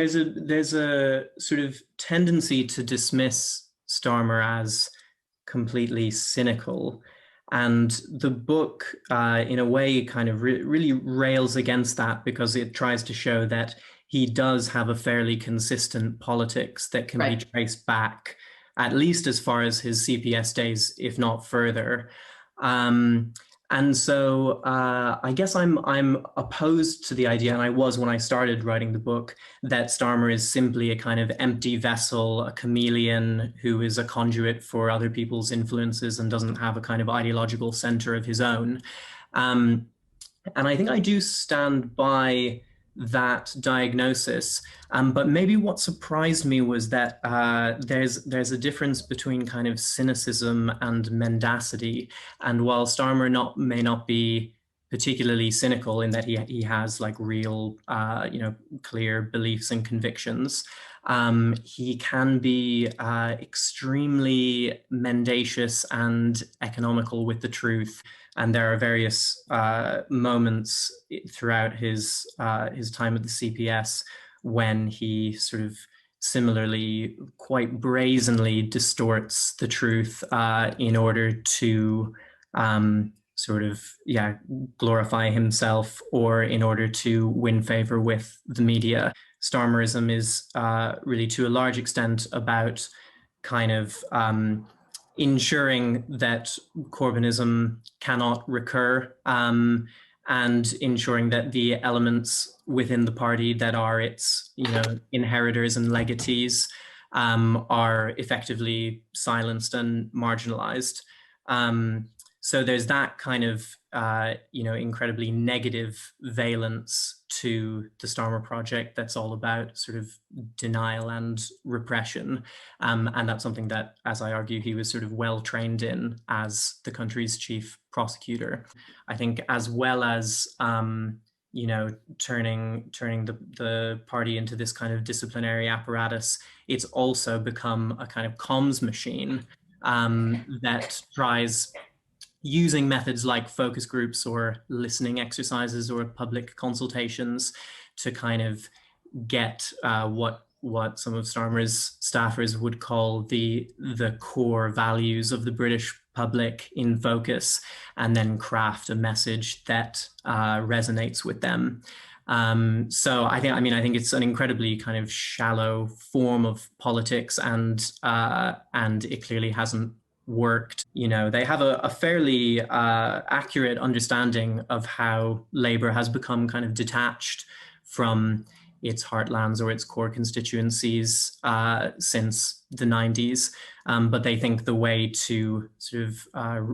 there's a sort of tendency to dismiss Starmer as completely cynical. And the book, in a way, kind of really rails against that because it tries to show that he does have a fairly consistent politics that can be Right. traced back, at least as far as his CPS days, if not further. Um, and so I guess I'm opposed to the idea, and I was when I started writing the book, that Starmer is simply a kind of empty vessel, a chameleon who is a conduit for other people's influences and doesn't have a kind of ideological center of his own. Um, and I think I do stand by that diagnosis. But maybe what surprised me was that there's a difference between kind of cynicism and mendacity. And while Starmer may not be particularly cynical in that he has like real clear beliefs and convictions, he can be extremely mendacious and economical with the truth. And there are various moments throughout his time at the CPS when he sort of similarly quite brazenly distorts the truth in order to glorify himself or in order to win favor with the media. Starmerism is really to a large extent about kind of ensuring that Corbynism cannot recur, and ensuring that the elements within the party that are its, inheritors and legatees are effectively silenced and marginalized. So there's that kind of, incredibly negative valence to the Starmer project that's all about sort of denial and repression. And that's something that, as I argue, he was sort of well trained in as the country's chief prosecutor. I think as well as, turning the party into this kind of disciplinary apparatus, it's also become a kind of comms machine that tries, using methods like focus groups or listening exercises or public consultations, to kind of get what some of Starmer's staffers would call the core values of the British public in focus, and then craft a message that resonates with them. So I think it's an incredibly kind of shallow form of politics, and it clearly hasn't worked. They have a fairly accurate understanding of how Labour has become kind of detached from its heartlands or its core constituencies since the 90s. But they think the way to sort of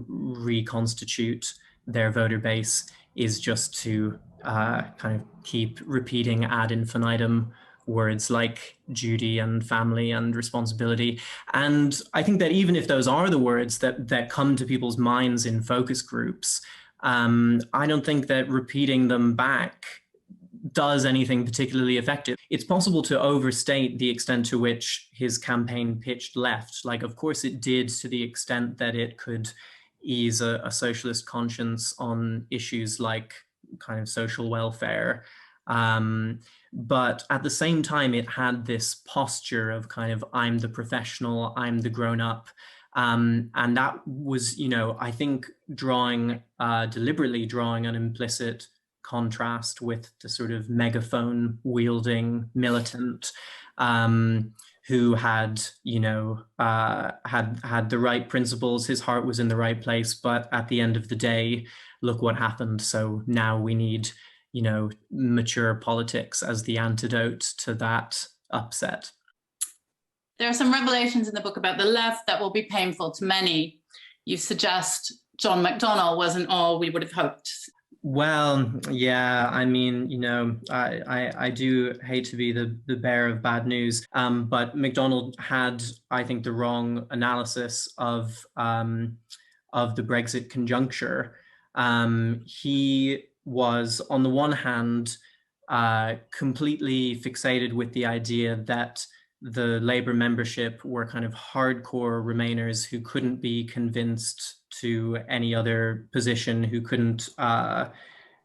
reconstitute their voter base is just to kind of keep repeating ad infinitum words like duty and family and responsibility. And I think that even if those are the words that come to people's minds in focus groups, I don't think that repeating them back does anything particularly effective. It's possible to overstate the extent to which his campaign pitched left. Like, of course it did, to the extent that it could ease a socialist conscience on issues like kind of social welfare. But at the same time, it had this posture of kind of, I'm the professional, I'm the grown-up. And that was, I think, deliberately drawing an implicit contrast with the sort of megaphone wielding militant who had, had the right principles. His heart was in the right place, but at the end of the day, look what happened. So now we need, mature politics as the antidote to that upset. There are some revelations in the book about the left that will be painful to many. You suggest John McDonnell wasn't all we would have hoped. Well, yeah, I do hate to be the bearer of bad news, but McDonnell had, I think, the wrong analysis of the Brexit conjuncture. He was, on the one hand, completely fixated with the idea that the Labour membership were kind of hardcore Remainers who couldn't be convinced to any other position, who couldn't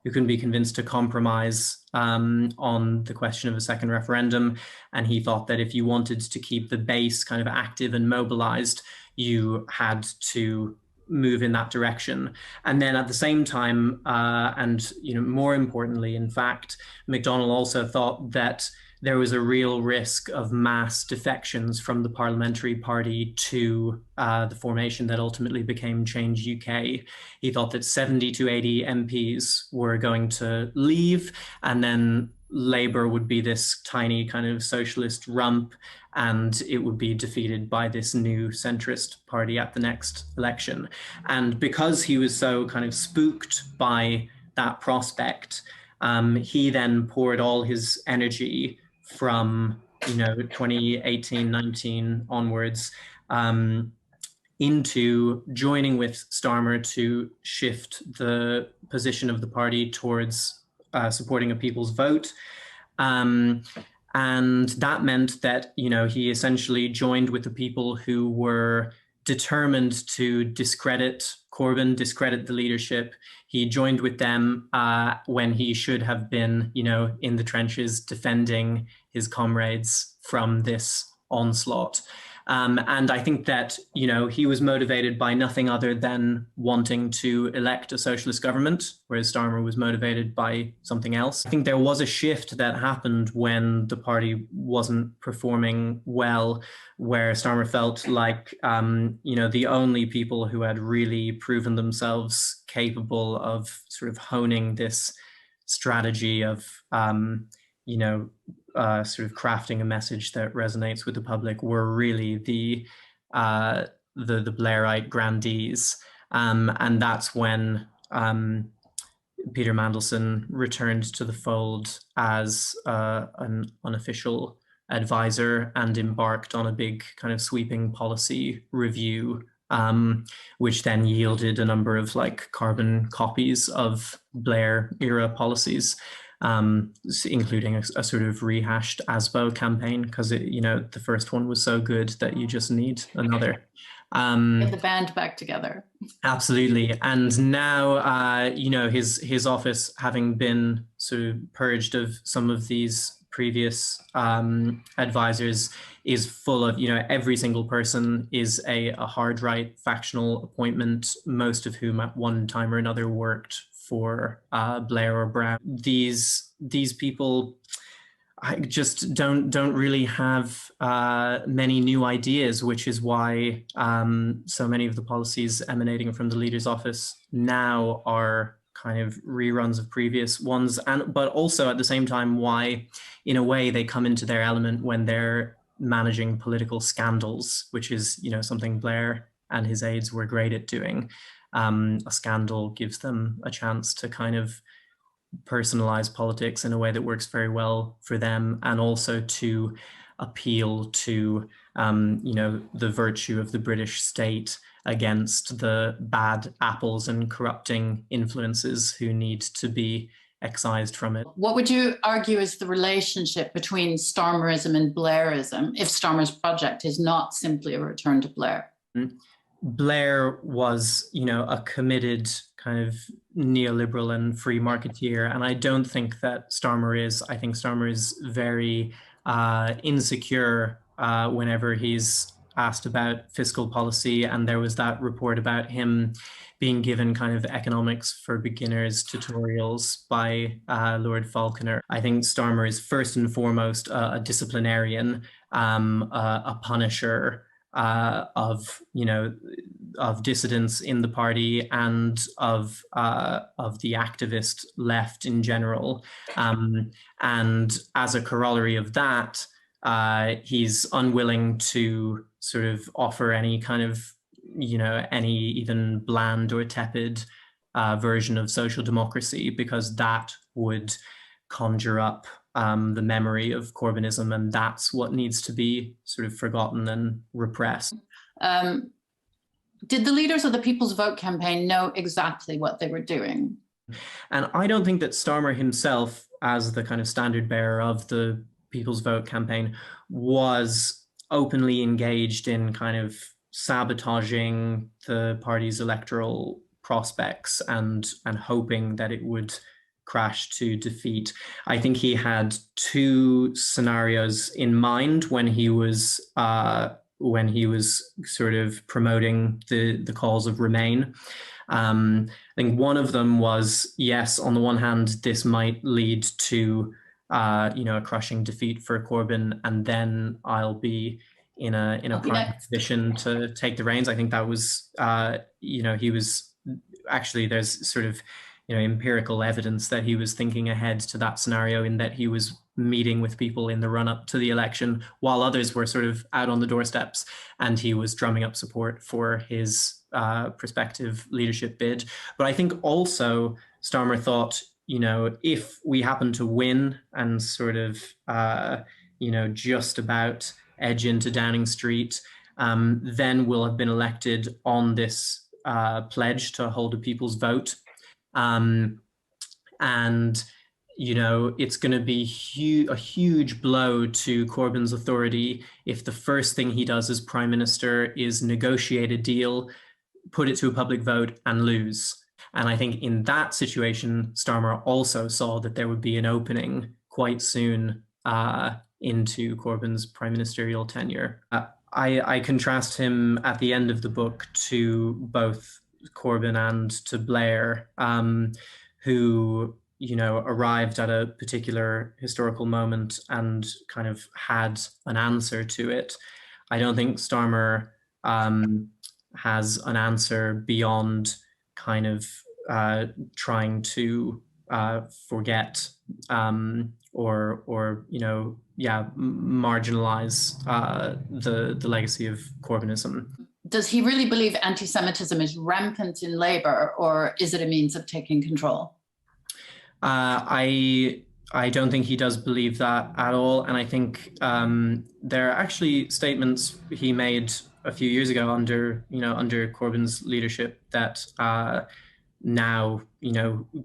who couldn't be convinced to compromise on the question of a second referendum. And he thought that if you wanted to keep the base kind of active and mobilized, you had to move in that direction. And then at the same time, and more importantly, in fact, MacDonald also thought that there was a real risk of mass defections from the parliamentary party to the formation that ultimately became Change UK. He thought that 70 to 80 MPs were going to leave, and then Labour would be this tiny kind of socialist rump, and it would be defeated by this new centrist party at the next election. And because he was so kind of spooked by that prospect, he then poured all his energy from 2018-19 onwards into joining with Starmer to shift the position of the party towards supporting a people's vote. And that meant that, he essentially joined with the people who were determined to discredit Corbyn, discredit the leadership. He joined with them when he should have been, in the trenches defending his comrades from this onslaught. And I think that, he was motivated by nothing other than wanting to elect a socialist government, whereas Starmer was motivated by something else. I think there was a shift that happened when the party wasn't performing well, where Starmer felt like, the only people who had really proven themselves capable of sort of honing this strategy of, sort of crafting a message that resonates with the public were really the Blairite grandees. And that's when Peter Mandelson returned to the fold as an unofficial advisor and embarked on a big kind of sweeping policy review, which then yielded a number of carbon copies of Blair era policies. Including a sort of rehashed ASBO campaign, because the first one was so good that you just need another. Get the band back together. Absolutely. And now, his office, having been sort of purged of some of these previous advisors, is full of, every single person is a hard right factional appointment, most of whom at one time or another worked for Blair or Brown. These people just don't really have many new ideas, which is why so many of the policies emanating from the leader's office now are kind of reruns of previous ones, but also at the same time why, in a way, they come into their element when they're managing political scandals, which is something Blair and his aides were great at doing. A scandal gives them a chance to kind of personalize politics in a way that works very well for them, and also to appeal to the virtue of the British state against the bad apples and corrupting influences who need to be excised from it. What would you argue is the relationship between Starmerism and Blairism, if Starmer's project is not simply a return to Blair? Blair was, a committed kind of neoliberal and free marketeer, and I don't think that Starmer is. I think Starmer is very insecure whenever he's asked about fiscal policy, and there was that report about him being given kind of economics for beginners tutorials by Lord Falconer. I think Starmer is first and foremost a disciplinarian, a punisher, of dissidents in the party and of the activist left in general, and as a corollary of that, he's unwilling to sort of offer any kind of any even bland or tepid version of social democracy, because that would conjure up the memory of Corbynism, and that's what needs to be sort of forgotten and repressed. Did the leaders of the People's Vote campaign know exactly what they were doing? And I don't think that Starmer himself, as the kind of standard bearer of the People's Vote campaign, was openly engaged in kind of sabotaging the party's electoral prospects and hoping that it would crash to defeat. I think he had two scenarios in mind when he was sort of promoting the cause of Remain. I think one of them was, yes, on the one hand, this might lead to a crushing defeat for Corbyn, and then I'll be in a prime position to take the reins. I think that was he was actually, there's sort of empirical evidence that he was thinking ahead to that scenario, in that he was meeting with people in the run-up to the election while others were sort of out on the doorsteps, and he was drumming up support for his prospective leadership bid. But I think also Starmer thought, if we happen to win and sort of just about edge into Downing Street, then we'll have been elected on this pledge to hold a people's vote. And it's going to be a huge blow to Corbyn's authority if the first thing he does as prime minister is negotiate a deal, put it to a public vote, and lose. And I think in that situation, Starmer also saw that there would be an opening quite soon into Corbyn's prime ministerial tenure. I contrast him at the end of the book to both Corbyn and to Blair, who arrived at a particular historical moment and kind of had an answer to it. I don't think Starmer has an answer beyond kind of trying to forget or marginalize the legacy of Corbynism. Does he really believe anti-Semitism is rampant in Labour, or is it a means of taking control? I don't think he does believe that at all. And I think there are actually statements he made a few years ago under Corbyn's leadership that now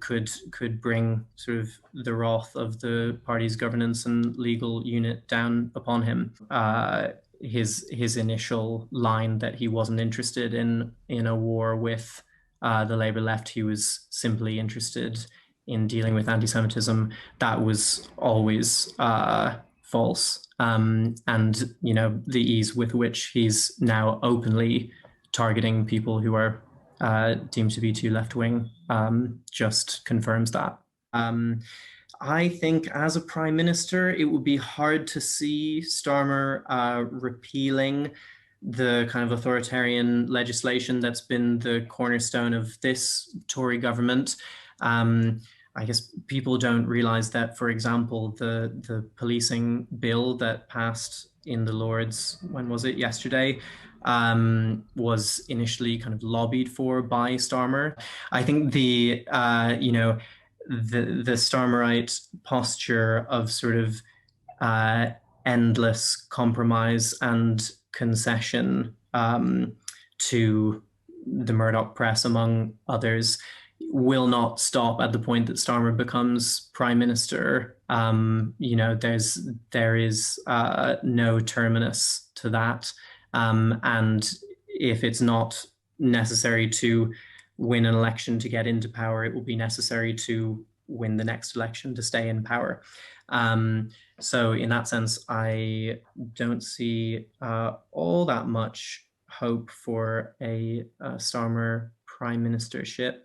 could bring sort of the wrath of the party's governance and legal unit down upon him. His initial line that he wasn't interested in a war with the Labour left, he was simply interested in dealing with anti-Semitism, that was always false. And the ease with which he's now openly targeting people who are deemed to be too left-wing just confirms that. I think as a prime minister, it would be hard to see Starmer repealing the kind of authoritarian legislation that's been the cornerstone of this Tory government. I guess people don't realize that, for example, the policing bill that passed in the Lords, when was it, yesterday, was initially kind of lobbied for by Starmer. I think the Starmerite posture of sort of endless compromise and concession to the Murdoch press, among others, will not stop at the point that Starmer becomes prime minister. There is no terminus to that. And if it's not necessary to win an election to get into power, it will be necessary to win the next election to stay in power. So in that sense, I don't see all that much hope for a Starmer prime ministership.